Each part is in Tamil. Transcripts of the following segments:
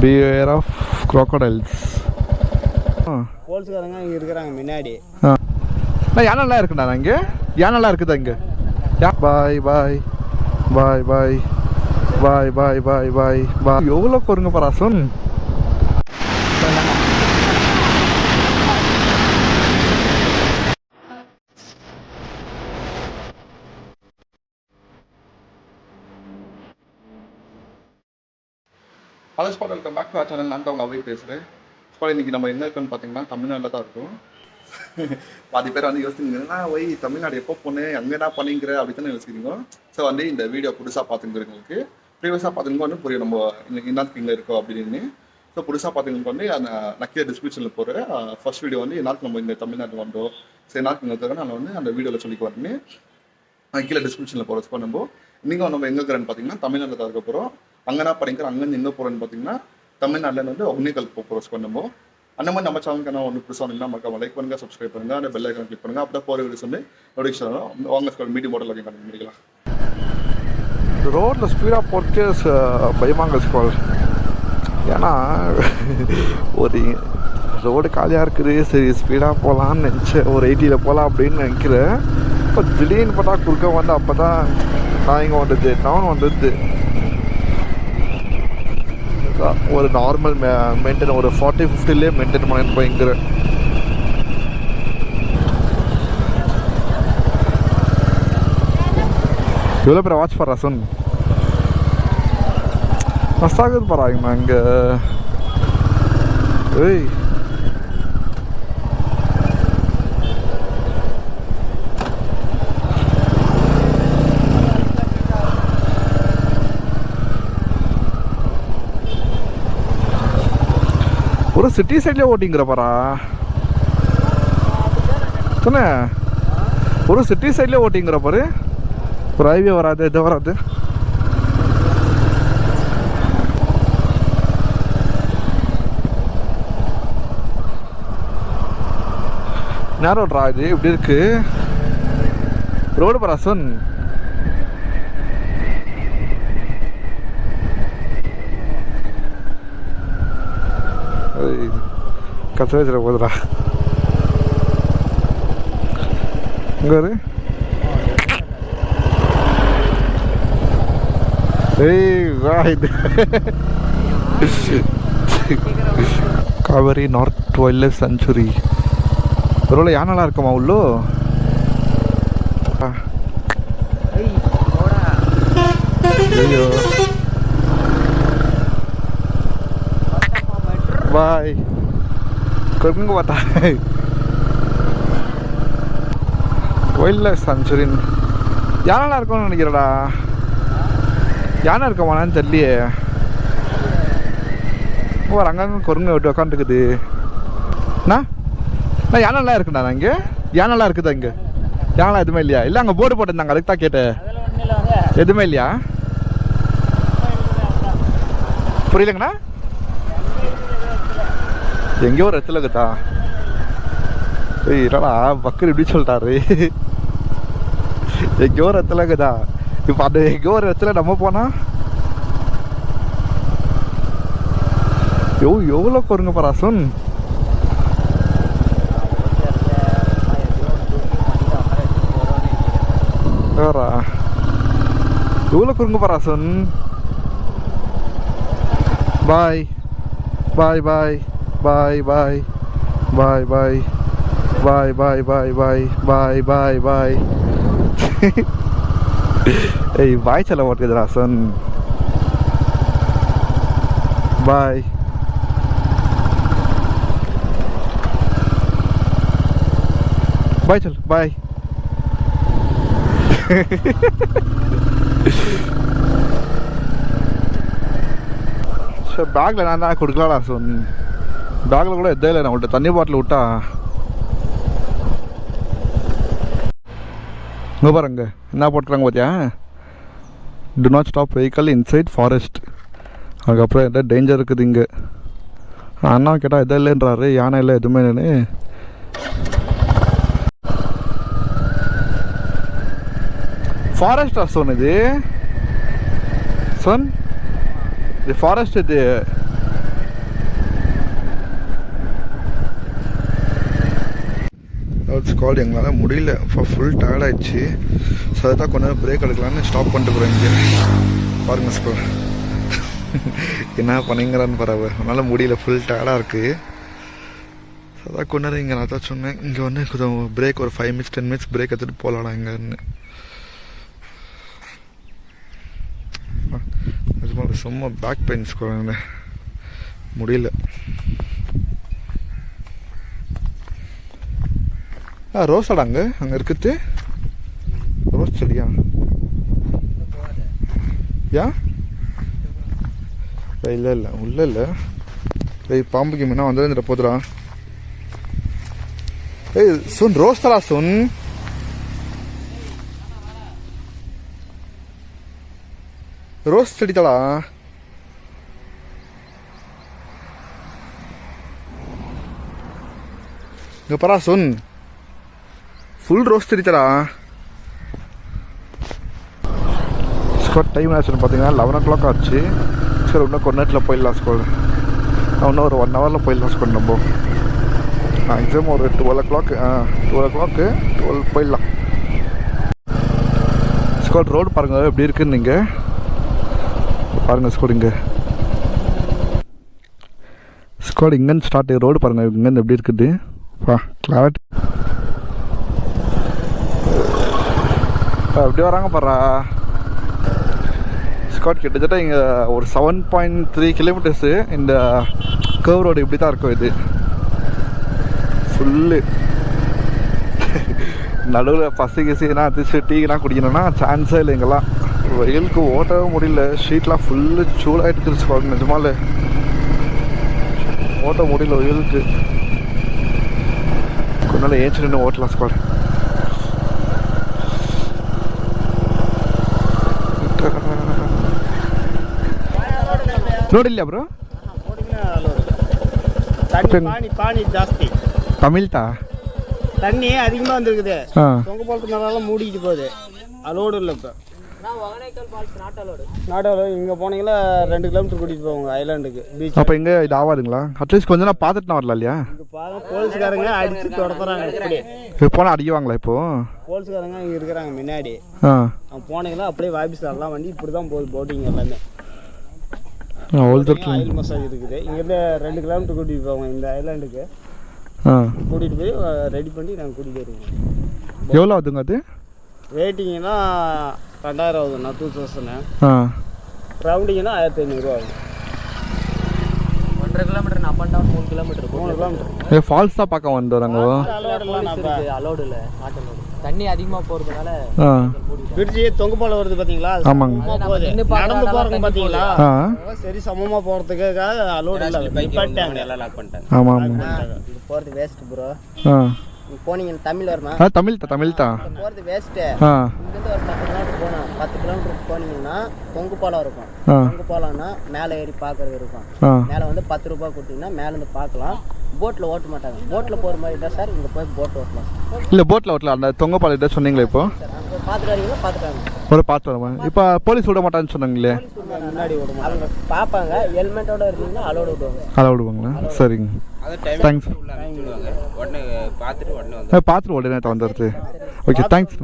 Beware of crocodiles. போலீஸ்காரங்க இங்கே இருக்கிறாங்க முன்னாடி. யானெல்லாம் இருக்குண்ணா இங்கே, யானெல்லாம் இருக்குதா இங்கே? பாய் bye bye bye bye bye bye bye bye. எவ்வளோ குறுங்க பராசன். Hello spot, welcome back to our channel. நான் அவங்க அவை பேசுகிறேன். ஸ்பாட் இன்றைக்கி நம்ம எங்கே இருக்கோன்னு பார்த்தீங்கன்னா தமிழ்நாட்டில் தான் இருக்கும். பாதி பேர் வந்து யோசிச்சுங்கன்னா ஒய் தமிழ்நாடு எப்போ போனேன் அங்கே என்ன பண்ணிங்கிற அப்படி தானே யோசிக்கிறீங்க. ஸோ வந்து இந்த வீடியோ புதுசாக பார்த்துக்கிறவங்களுக்கு ப்ரீவியஸாக பார்த்துங்க வந்து புரியும் நம்ம என்னத்துக்கு இங்கே இருக்கோம் அப்படின்னு. ஸோ புதுசாக பார்த்துங்களுக்கு வந்து அந்த நக்கிய டிஸ்கிரிப்ஷனில் போகிற ஃபர்ஸ்ட் வீடியோ வந்து என்னாருக்கு நம்ம இங்கே தமிழ்நாட்டு வந்தோம், ஸோ என்னாருக்கு இங்கே இருக்கிறோம் நான் வந்து அந்த வீடியோவில் சொல்லிக்கு வரேன்னு கீழே டிஸ்கிரிப்ஷனில் போகிற ஸ்பாட். நம்ம எங்கே இருக்கிறேன்னு பார்த்தீங்கன்னா தமிழ்நாட்டில் தான் இருக்க போகிறோம். அங்கே நான் படிக்கிற அங்கேருந்து எங்கே போகிறேன்னு பார்த்தீங்கன்னா தமிழ்நாட்டில் வந்து ஒகேனக்கல் போகிறோம் ஸ்பாட். அந்த மாதிரி நம்ம சேனலுக்கு ஒன்று புதுசாக வந்தீங்கன்னா மறக்காம லைக் பண்ணுங்கள், சப்ஸ்கிரைப் பண்ணுங்கள், அந்த பெல் ஐக்கான் கிளிக் பண்ணுங்கள். அப்படியே போகிற வீடியோஸ் வந்து நோட்டிஃபிகேஷன் வரும். வாங்க ஸ்பாட் மீடியம் மாடல் ஓகே பண்ணிக்கலாம். ரோட்டில் ஸ்பீடாக போகிறதுக்கே பயமாங்க ஸ்பாட். ஏன்னா ஒரு ரோடு காலியாக இருக்குது, சரி ஸ்பீடாக போகலான்னு நினச்சேன், ஒரு 80 போகலாம் அப்படின்னு நினைக்கிறேன். இப்போ திடீர்னு பார்த்தா குறுக்க வந்து அப்போ தான் நான் இங்கே வந்தது டவுன் வந்தது. ஒரு நார்மல் மெயின்டைன் ஒரு 40-50லே மெயின்டைன் பண்ணிட்டு போய்ங்கிறேன். எவ்வளோ பேர் வாட்ச் பண்ணுறா சொன் மஸ்தாகுது பரவாயில்லண்ணா இங்கே. ஏய் ஒரு சிட்டி சைட்லேயே ஓட்டிங்கிற பாரா தானே, ஒரு சிட்டி சைட்லேயே ஓட்டிங்கிற பாரு. ஒரு ஹைவே வராது, இது வராது. நேரம் ஓட்டுறா இது இப்படி இருக்கு ரோடு பராசன். கற்று வச்சுட போதுடா இங்கே ஒரு இது Kaveri north wild life century. ஒரு யானெல்லாம் இருக்குமா உள்ளோ? ஐயோ பாய் கொங்க பார்த்தா வைல்ட் லைஃப் சென்ச்சுரின்னு யானெல்லாம் இருக்கும்னு நினைக்கிறடா. யானை இருக்கமானான்னு தெரியலையே. ஒரு அங்கங்கே கொருங்க விட்டு உக்காந்துக்குது. நான் யானெல்லாம் இருக்குண்ணா இங்கே, யானெல்லாம் இருக்குதா இங்கே? யானெல்லாம் எதுவுமே இல்லையா? இல்லை அங்கே போர்டு போட்டிருந்தாங்க, அதுக்கு தான் கேட்டேன். எதுவுமே இல்லையா? புரியலங்கண்ணா. எங்கேயோ ஒரு இடத்துல இருக்குதா? இல்லடா பக்கர் இப்படி சொல்லிட்டாரு. எங்கேயோ ஒரு இடத்துல இருக்குதா? இப்போ அந்த எங்கேயோ ஒரு இடத்துல நம்ம போனா எவ்வளோ குறுங்க பராசன். வேறா எவ்வளோ குறுங்க பராசன். பாய் bye bye bye bye bye bye bye bye bye bye bye bye பாய். ஏய் பாய் சொல்ல மாட்டேங்குது ராசன். பாய் பாய் சொல் பாய். பேக்கில் நான் தான் கொடுக்கலாடா சொன். பேக்கில் கூட எதே இல்லை, நான் உங்கள்கிட்ட தண்ணி பாட்டில் விட்டா இங்கே பாருங்க என்ன போட்டுறாங்க பார்த்தியா? To not stop vehicle inside forest. அதுக்கப்புறம் எதாவது டேஞ்சர் இருக்குது இங்கே. அண்ணா கேட்டால் எதே இல்லைன்றாரு, யானை இல்லை எதுவுமே இல்லைன்னு. ஃபாரஸ்டா சொன் இது சொன்? இது ஃபாரஸ்ட் இது ஸ்குவாட் எங்களால் முடியல, இப்போ ஃபுல் டயர்ட் ஆகிடுச்சு. ஸோ அதை தான் கொஞ்சம் பிரேக் எடுக்கலான்னு ஸ்டாப் பண்ணிட்டு போகிறேன். இங்கே பாருங்கள் ஸ்குவாட் என்ன பண்ணிங்கிறான்னு பரவாயில்ல, அதனால் முடியல, ஃபுல் டயர்டாக இருக்குது. ஸோ அதான் கொஞ்ச நேரம் இங்கே நான் தான் சொன்னேன், இங்கே வந்து கொஞ்சம் பிரேக் ஒரு 5 minutes 10 minutes பிரேக் எடுத்துகிட்டு போகலாடா இங்கேன்னு. நிஜமாக சும்மா பேக் பெயின்ஸ் குழந்தை முடியல. ரோஸாடா அங்கே இருக்குது, ரோஸ் செடியா? ஏன் இல்லை உள்ள இல்லை. பாம்புக்கு முன்னா வந்து போதுடா. ஏய் சுன், ரோஸ் தடா சுன். ரோஸ் செடி தடா. இங்க பரா சுன், ஃபுல் ரோஸ் செடி தடா. ஸ்கோர் டைம் ஆச்சுன்னு பார்த்தீங்கன்னா 11 o'clock ஆச்சு. சரி இன்னும் கொஞ்ச நேரத்தில் போயிடலாம் ஸ்கோர், இன்னும் ஒரு 1 hourல போயிடலாம் ஸ்கோர். நம்ம மேக்ஸிமம் ஒரு 12 o'clock 12 போயிடலாம் ஸ்கோர். ரோடு பாருங்கள் எப்படி இருக்குன்னு நீங்கள் பாருங்கள் ஸ்கோர். இங்கே ஸ்கோர் இங்கேருந்து ஸ்டார்ட் ரோடு பாருங்கள், இங்கேருந்து எப்படி இருக்குது கிளாரிட்டி. எப்படி வராங்க பாரா ஸ்காட். கிட்டத்தட்ட இங்கே ஒரு 7.3 kilometers இந்த கர்வ் ரோடு இப்படி தான் இருக்கும். இது ஃபுல்லு நடுவில் பசி கிசினா அடிச்சு டீலாம் குடிக்கணும்னா சான்ஸே இல்லை. இங்கெல்லாம் வெயிலுக்கு ஓட்டவே முடியல, ஷீட்லாம் ஃபுல்லு சூடாகிட்டு இருக்கு ஸ்காட். நிஜமாலே ஓட்ட முடியல வெயிலுக்கு. கொஞ்ச நாள் ஏச்சு நின்று ஓட்டலாம் ஸ்காட். ரோடு இல்லையா ப்ரோ? பானி ஜாஸ்தி தமிழ்தா தண்ணி அதிகமாக வந்துருக்குது. தொங்க போலத்து மேலாம் மூடிக்கிட்டு போகுது. அலோடு இல்லை இப்போ. நாட்டோடு இங்கே போனீங்கன்னா 2 kilometer கூட்டிகிட்டு போவாங்க ஐலாண்டுக்கு பீச். அப்போ இங்கே இது ஆகாதுங்களா? அட்லீஸ்ட் கொஞ்ச நேரம் பார்த்துட்டு வரலாம் இல்லையா? இங்கே போலீஸ்காரங்க அடிச்சு தொடர்றாங்க. இப்போ போனால் அடிக்குவாங்களா? இப்போ போலீஸ்காரங்க இங்கே இருக்கிறாங்க முன்னாடி. போனீங்கன்னா அப்படியே வாபிஸ் எல்லாம் வண்டி இப்படி தான் போகுது போட்டிங் எல்லாமே. ஆயில் மசாஜ் இருக்குது. இங்கேருந்து 2 kilometer கூட்டிகிட்டு போவாங்க இந்த ஐலாண்டுக்கு. கூட்டிகிட்டு போய் ரெடி பண்ணி நாங்கள் கூட்டிகிட்டு வருவோம். எவ்வளோ ஆகுதுங்க அது? வெயிட்டிங்கன்னா 2000 ஆகுதுண்ணா, 2000. ரவுண்டிங்கன்னா 1500 ஆகும். 1.5 kilometer up and down 3 kilometer 3 kilometer. Falls தான் பார்க்க வந்துடுறாங்க. அலோடு இல்லை, தண்ணி அதிகமாக போகிறதுனால பிரிட்ஜி தொங்கு போல வருது பார்த்தீங்களா? ஆமாங்க. நடந்து போகிறவங்க பார்த்தீங்களா? சரி சமமாக போகிறதுக்காக அலோடு இல்லை, பண்ணிட்டாங்க எல்லாம் லாக் பண்ணிட்டாங்க. ஆமாம் ஆமாம். இது போகிறது வேஸ்ட் ப்ரோ. போனீங்க தமிழ் வருமா? தமிழ் தான் போகிறது வேஸ்ட்டு. இங்கேருந்து ஒரு 10 kilometer போனோம். 10 kilometer போனீங்கன்னா தொங்கு பாலம் இருக்கும். தொங்கு பாலம்னா மேலே ஏறி பார்க்கறது இருக்கும். மேலே வந்து 10 ரூபாய் கொடுத்தீங்கன்னா மேலேருந்து பார்க்கலாம். போட்டில் ஓட்ட மாட்டாங்க. போட்டில் போகிற மாதிரி தான் சார் இங்கே போய் போட் ஓட்டலாம். இல்லை போட்டில் ஓட்டலாம். அந்த தொங்க பாலம் இதை சொன்னீங்களே இப்போ பார்த்துட்டு பார்த்துட்டாங்க. ஒரு பார்த்து வரேன். இப்போ போலீஸ் விட மாட்டான்னு சொன்னாங்களே, முன்னாடி விட அவங்க பார்ப்பாங்க. ஹெல்மெட்டோட இருந்தீங்கன்னா அலோடு விடுவாங்க. அலோடு விடுவாங்களா? சரிங்க, தேங்க்ஸ். பார்த்துட்டு உடனே வந்துடுது. Okay thanks.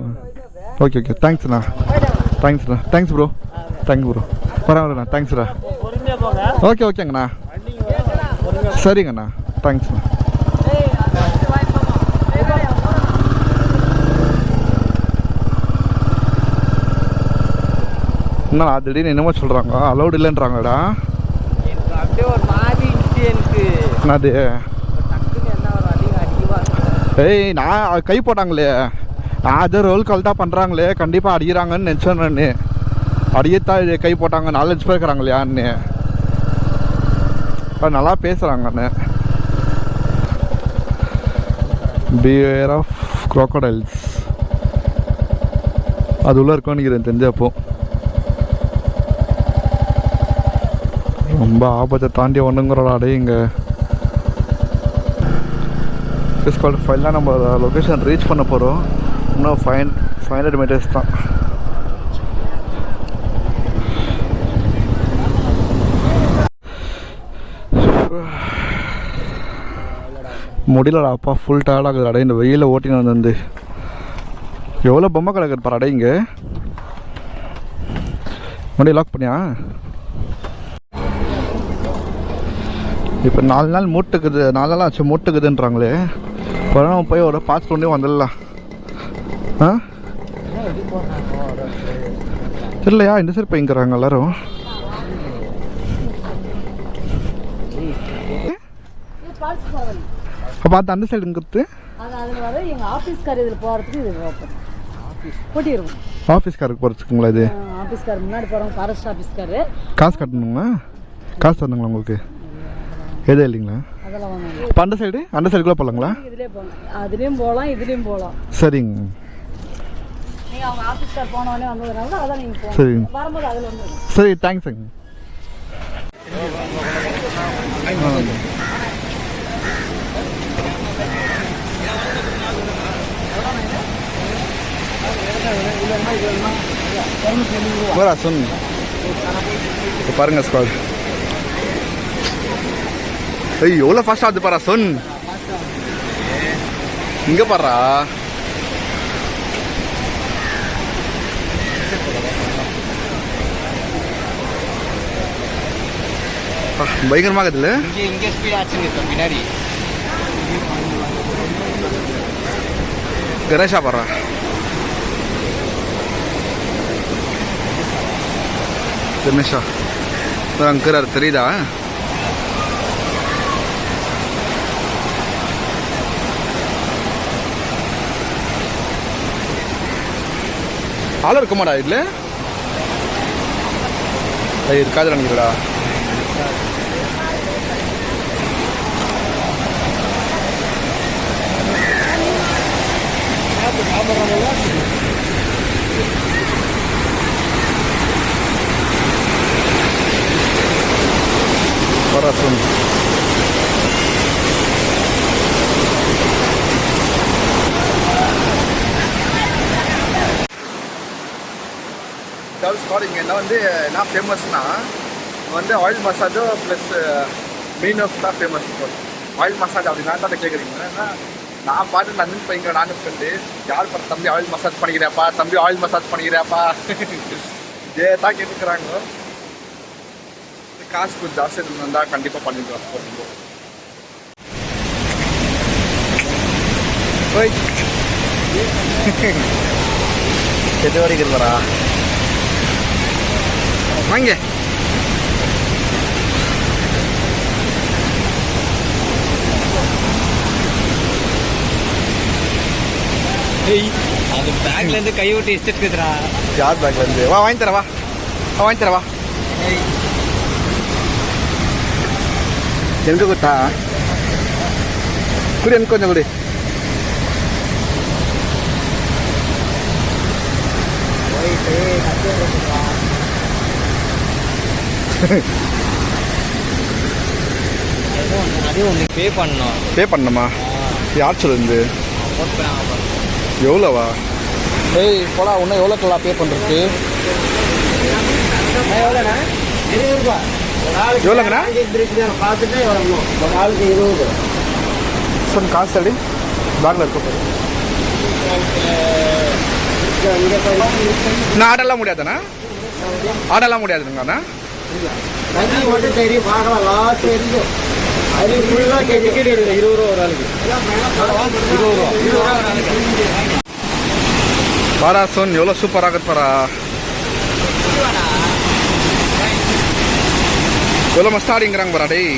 ஓகே தேங்க்ஸ்ண்ணா. Thanks bro. Thanks bro. வரேண்ணா. தேங்க்ஸ்ண்ணா. ஓகேங்கண்ணா. சரிங்கண்ணா. தேங்க்ஸ்ண்ணா. என்ன திடீர்னு என்னமோ சொல்கிறாங்க, அலௌடு இல்லைன்றாங்கடா. அப்படியே ஒரு மாதிரி எனக்கு அது ஏய் நான் கை போட்டாங்களே, அது ரோல் கால் தான் பண்ணுறாங்களே, கண்டிப்பாக அடிக்கிறாங்கன்னு நினச்சேன் நான். அடியத்தான் கை போட்டாங்க, 4-5 பேர் இருக்கிறாங்களையான்னு. நல்லா பேசுகிறாங்கண்ணே. பியர் ஆஃப் crocodiles அது உள்ள இருக்கும்னு நினைக்கிறேன் தெரிஞ்சப்போ. ரொம்ப ஆபத்தை தாண்டி ஒன்றுங்கிறோட இங்கே பிஸ்கால்ட் ஃபைல்லாம் நம்ம லொக்கேஷன் ரீச் பண்ண போகிறோம். இன்னும் 500 meters தான். முடியலடா அப்பா, ஃபுல் டயர்டாகுது அடே. இந்த வெயிலில் ஓட்டின்னு வந்து எவ்வளோ பொம்மை கிடக்குது பாரு அடே. இங்கே வண்டி லாக் பண்ணியா? இப்போ 4 நாள் மூட்டுக்குது, 4 நாள் ஆச்சு மூட்டுக்குதுன்றாங்களே. கொரோனா போய் ஒரு பார்த்து கொண்டே வந்துடலாம். ஆ தெரியலையா? இந்த சைடு போய்க்கிறாங்க எல்லாரும். அப்போ அது அந்த சைடுங்கிறது ஆஃபீஸ்காருக்கு போகிறதுக்குங்களா? இது காசு கட்டணுங்களா? காசு தரணுங்களா உங்களுக்கு? எதுவும் இல்லைங்களா? இப்போ அந்த சைடுக்குள்ளே போகலாங்களா? அதுலேயும் போகலாம், இதுலேயும் போகலாம். சரிங்க சரிங்க சரி, தேங்க்ஸுங்க. பாருங்க ஸ்குவாட், ஐய் எவ்வளோ ஃபாஸ்ட் ஆகுது பாரா சொன். இங்கே பாரா, பயங்கரமாக இருக்குல்ல. இங்கே ஸ்பீட் ஆச்சுங்க பின்னாடி. கணேஷா பாரா, கணேஷா அங்கே தெரியுதா? ஆள் இருக்க மாட்டா இதில்? இருக்காது நினைக்கிறடா. Corazón. இங்கே என்ன வந்து என்ன ஃபேமஸ்னா வந்து ஆயில் மசாஜோ ப்ளஸ் மீன் ஆஃப் தான் ஃபேமஸ். ஆயில் மசாஜ் அப்படின்னா தான் கேட்குறீங்க. ஏன்னா நான் பாட்டு லண்டன் போய்ங்க, நானும் ஃப்ரெண்டு யார் பார்த்து தம்பி ஆயில் மசாஜ் பண்ணிக்கிறாப்பா, தம்பி ஆயில் மசாஜ் பண்ணிக்கிறாப்பா இதே தான் கேட்டுக்கிறாங்க. காசு கொஞ்சம் ஜாஸ்தி இருந்தால் கண்டிப்பாக பண்ணிடுவோம். எது வரைக்கும் வரா வாங்க. அது பேக்லேருந்து கை விட்டு இஷ்டத்துக்குதுரா. யார் பேக்லேருந்து? வா வாங்கி தரவா, வாங்கி தரவா. எனக்கு கொடுத்தா குடி, எனக்கு கொஞ்சம் குடி. அதே ஒன்று பே பண்ணணும். பே பண்ணணுமா? யார் சொல்லுது? எவ்வளோவா? ஏய் போடா, இன்னும் எவ்வளோ கிலோ பே பண்ணுறது? எவ்வளோண்ணா? 20 ரூபா. எவ்வளோங்கண்ணா? பார்த்துட்டு எவ்வளோ? ஒரு ஆளுக்கு 20. சொன்ன காசு அடி பேக்கில் இருக்க. நான் ஆடெல்லாம் முடியாதுண்ணா, ஆடெல்லாம் முடியாதுங்கண்ணா. தண்ணி மட்டும் தெரியும், பார்க்கலாம். லாஸ்ட் வரைக்கும் அது ஃபுல்லாக டிக்கெட் எடுக்கல. 20 ரூபா ஒரு ஆளுக்கு. 20 ரூபா பாரா சொன், எவ்வளோ சூப்பராக இருக்குது பாரா. எவ்வளோ மஸ்டாடிங்கிறாங்க பாரா. டேய்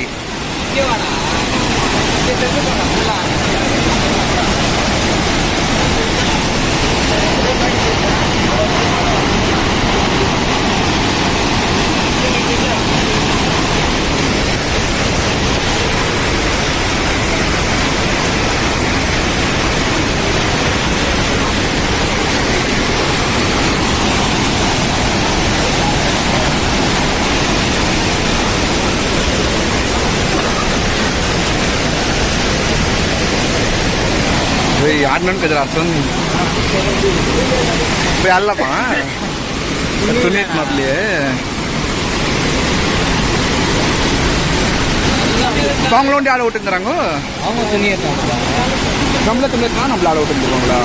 யாருன்னு கஜரா சொன் போய் அல்லப்பா துணிட்டு மாப்பிள்ளையே. இப்போ அவங்கள வந்து ஆட விட்டுங்கிறாங்க அவங்க துணி இருக்காங்க நம்மள துணிக்கா நம்மள ஆட விட்டுருவாங்களா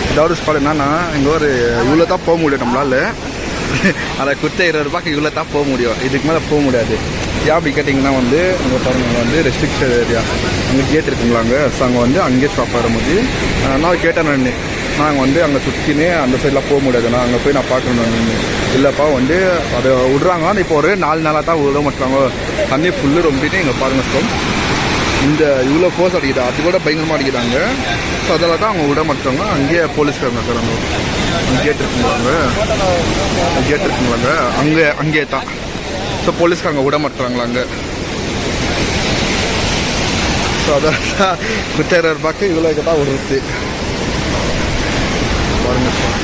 ஏதாவது ஸ்பாட் என்னன்னா இங்கே ஒரு இவ்வளோ தான் போக முடியும் நம்மளால அதை குத்த 20 ரூபாய்க்கு இவ்வளோ தான் போக முடியும் இதுக்கு மேலே போக முடியாது ஏன் அப்படி கேட்டிங்கன்னா வந்து அங்கே பாருங்க வந்து ரெஸ்ட்ரிக்ஷன் ஏரியா அங்கே கேட் இருக்குங்களாங்க ஸோ அங்கே வந்து அங்கேயே ஸ்டாப் ஆகிற போது நான் கேட்டேன் நாங்கள் வந்து அங்கே சுற்றினே அந்த சைடெலாம் போக முடியாது நான் அங்கே போய் நான் பார்க்கணும் இல்லைப்பா வந்து அதை விட்றாங்க ஆனால் இப்போ ஒரு 4 நாளாக தான் விட மாட்டாங்க தண்ணி ஃபுல்லு ரொம்பிட்டு இங்கே பாருங்கள் சார் இந்த இவ்வளோ ஃபோர்ஸ் அடிக்குது அது கூட பயங்கரமாக அடிக்கிறாங்க ஸோ அதில் தான் அவங்க விட மாட்டாங்க அங்கேயே போலீஸ்காரங்க இருக்கிறாங்க கேட் இருக்குங்களாங்க கேட் இருக்குங்களாங்க அங்கேயே தான் ஸோ போலீஸ்காரங்க விட மாட்டாங்களாங்க ஸோ அதான் 30 ரூபாய்க்கு இவ்வளோ தான் விடுறது பாருங்க சார்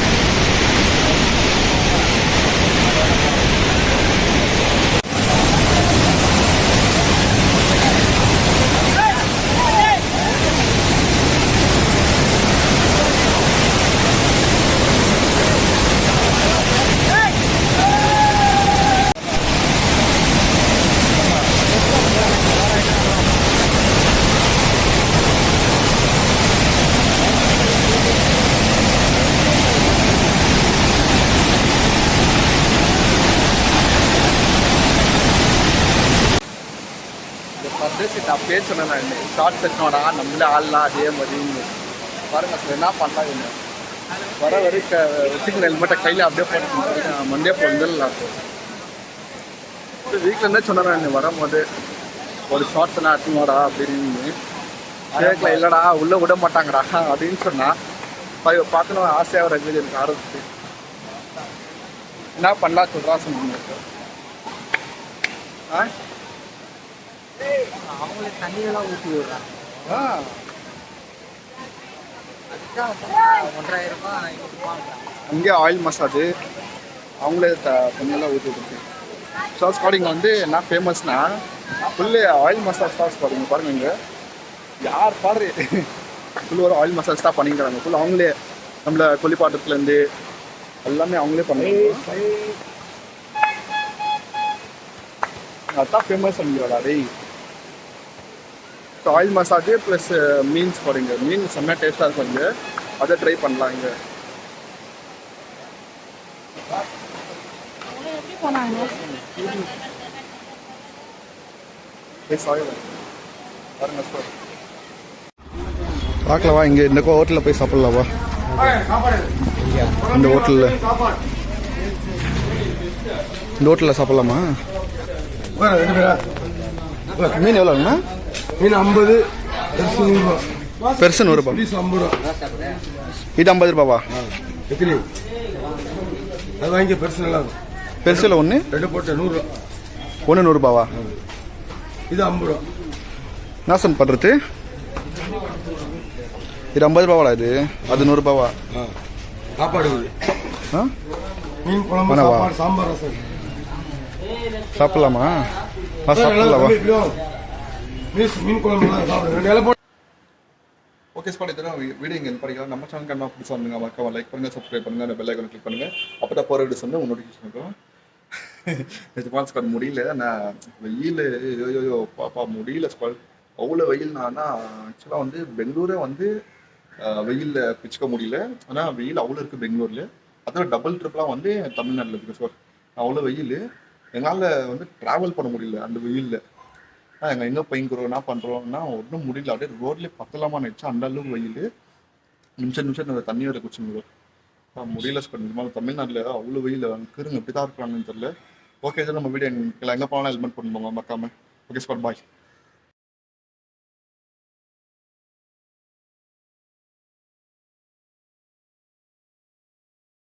அப்படியே சொன்னேன் நான் ஷார்ட் செட்டோடா நம்மளே ஆடலாம் அதே மாதிரி பாருங்க சார் என்ன பண்ணலாம் இல்லை வர வரைக்கும் வச்சுக்கிற ஹெல்மெட்டை கையில் அப்படியே போட்டு மண்டே வந்துடலாம் வீட்டில் இருந்தே சொன்னேன் நான் வரும்போது ஒரு ஷார்ட்ஸ் எல்லாம் எடுத்துனோடா அப்படின்னு கேட்கல இல்லைடா உள்ளே விட மாட்டாங்கடா அப்படின்னு சொன்னால் பார்க்கணும் ஆசையாக ஒரு அங்கே எனக்கு ஆரம்பிச்சு என்ன பண்ணலாம் சொல்கிறா சொன்னீங்க ஆ அவங்களுக்கு தண்ணியெல்லாம் ஊற்றி விடுறாங்க 1,500 ரூபாய் அங்கேயே ஆயில் மசாஜ் அவங்களே தண்ணியெல்லாம் ஊற்றி விட்டுருக்கு ஷார்ட் ஸ்பாடிங் வந்து என்ன ஃபேமஸ்னா ஃபுல்லு ஆயில் மசாஜ் தான் ஸ்பாடிங் பாருங்க இங்கே யார் பாரு ஃபுல் ஒரு ஆயில் மசாஜ் தான் பண்ணிக்கிறாங்க ஃபுல் அவங்களே நம்மளை கொல்லிப்பாட்டத்துலேருந்து எல்லாமே அவங்களே பண்ணுறாங்க அதுதான் ஃபேமஸ் பண்ணிக்கிறோடா டேய் so oil massage plus means போடுங்க மீன் செம்ம டேஸ்ட்டாக இருக்கும் இங்கே அதை ட்ரை பண்ணலாம் இங்கே பார்க்கலவா இங்கே இந்த ஹோட்டலில் போய் சாப்பிட்லவா இந்த ஹோட்டலில் சாப்பிட்லாமா மீன் எவ்வளோங்கண்ணா மீன் 50 பெருசு 100 ரூபா பீஸ் 50 ரூபா இது 50 ரூபாவா எத்தனை அது வாங்கி பெருசு நல்லா இருக்கும் பெருசில் ஒன்று ரெண்டு போட்டு 100 ரூபா ஒன்று 100 ரூபாவா இது 50 ரூபா நாசம் பண்ணுறது இது 50 ரூபாவா இது அது 100 ரூபாவா சாப்பாடு ஆ மீன் குழம்பு சாப்பாடு சாம்பார் ரசம் சாப்பிட்லாமா சாப்பிட்லாமா மீன் குழம்பு சாப்பிடுங்க ஓகே ஸ்பாட் இதெல்லாம் வீடியோ இங்கே படிக்கலாம் நம்ம சேனல் கண்ணா பிடிச்சா வந்துங்க மறக்காம லைக் பண்ணுங்கள் சப்ஸ்கிரைப் பண்ணுங்கள் அந்த பெல் ஐக்கானை கிளிக் பண்ணுங்கள் அப்போ தான் போகிற வீடியோஸ் வந்து நோட்டிஃபிகேஷன் இருக்கும் நிஜமான ஸ்குவாட் முடியல நான் வெயில் ஐயோ பாப்பா முடியல ஸ்குவாட் அவ்வளோ வெயில் நான் ஆக்சுவலாக வந்து பெங்களூரே வந்து வெயிலில் பிச்சுக்க முடியல ஆனால் வெயில் அவ்வளோ இருக்குது பெங்களூரில் அதோட டபுள் ட்ரிப்லாம் வந்து தமிழ்நாட்டில் இருக்குது ஸ்குவாட் அவ்வளோ வெயில் எங்களால் வந்து ட்ராவல் பண்ண முடியல அந்த வெயிலில் எங்கள் எங்கே போய்க்கிறோம் என்ன பண்ணுறோம்னா ஒன்றும் முடியல அப்படியே ரோட்லேயே பத்தலாமா நினச்சா அந்த அளவுக்கு வெயில் நிமிஷம் அந்த தண்ணி வரை குடிச்சுக்கிறோம் முடியல ஸ்குவாட் நிஜமாக தமிழ்நாட்டில் அவ்வளோ வெயில் இருக்குங்க எப்படி தான் இருக்கிறாங்கன்னு தெரியல ஓகே சார் நம்ம வீடியோ எங்கே போனாலும் ஹெல்மெட் பண்ணுவோங்க மறக்காமல் ஓகே ஸ்குவாட் பாய்